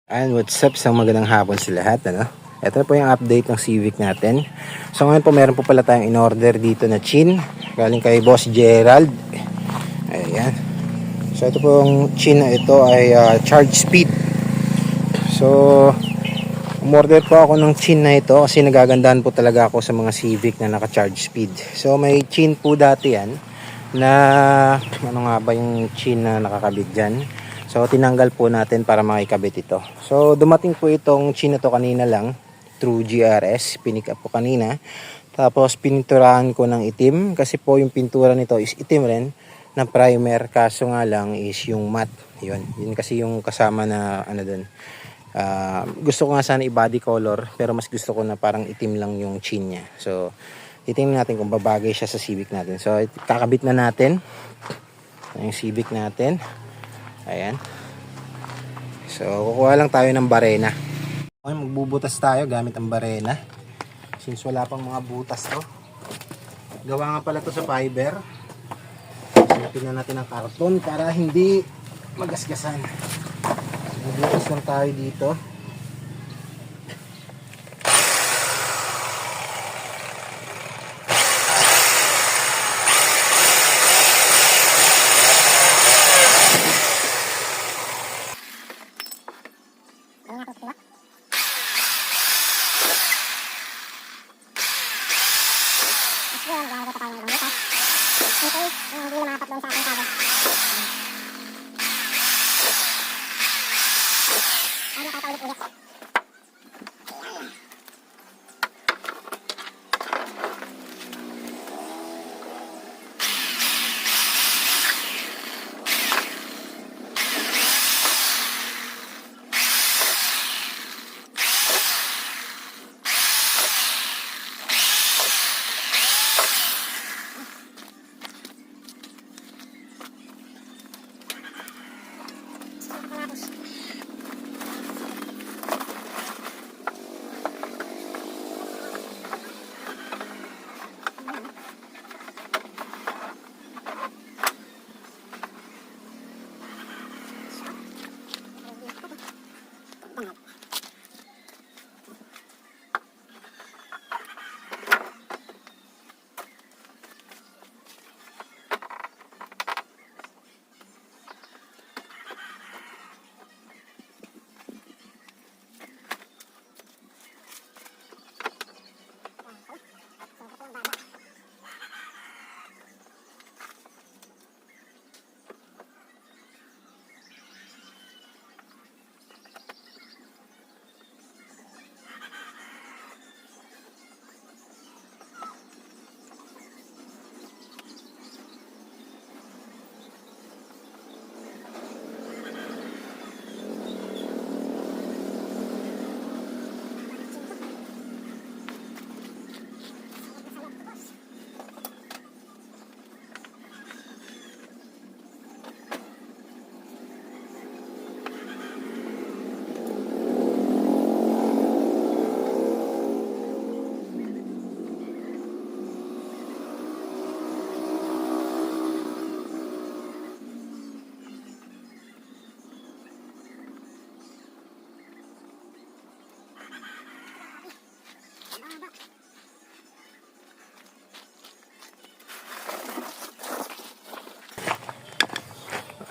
And what's up, isang magandang hapon sa lahat, ano? Ito na po yung update ng Civic natin. So ngayon po meron po pala tayong in-order dito na chin, galing kay Boss Gerald. Ayan. So ito po yung chin na ito ay charge speed. So umorder po ako ng chin na ito kasi nagagandahan po talaga ako sa mga Civic na naka-charge speed. So may chin po dati yan na ano nga ba yung chin na nakakabit dyan. So tinanggal po natin para makikabit ito. So dumating po itong chin na to kanina lang through GRS. Pinick up po kanina. Tapos pininturahan ko ng itim kasi po yung pintura nito is itim rin na primer, kaso nga lang is yung matte. Yun kasi yung kasama na ano dun. Gusto ko nga sana i-body color pero mas gusto ko na parang itim lang yung chin niya. So titingnan natin kung babagay siya sa Civic natin. So kakabit na natin yung Civic natin. Ayan. So kukuha lang tayo ng barena. Okay, magbubutas tayo gamit ang barena. Since wala pang mga butas to. Gawa nga pala to sa fiber. Sinapin na natin ang karton para hindi magasgasan. Magbubutas lang tayo dito.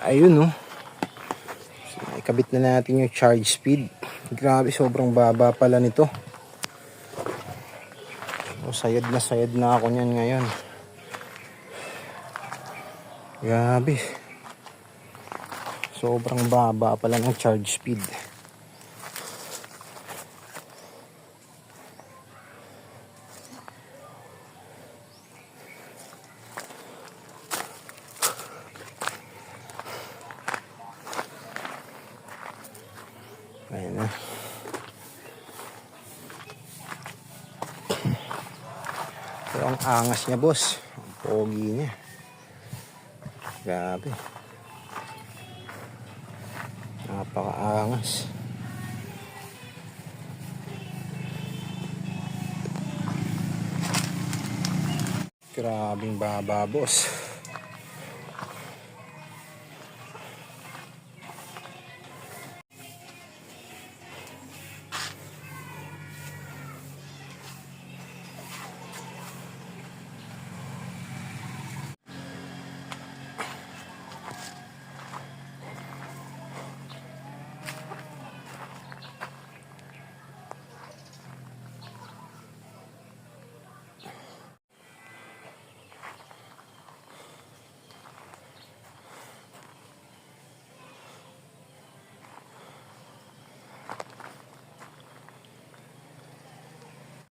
Ayun, no. So, ikabit na natin yung charge speed. Grabe, sobrang baba pala nito. So, sayad na ako niyan ngayon. Grabe. Sobrang baba pala ng charge speed. Ayan na. Pero ang angas niya, boss. Ang pogi niya. Grabe. Napakaangas. Grabing baba, boss.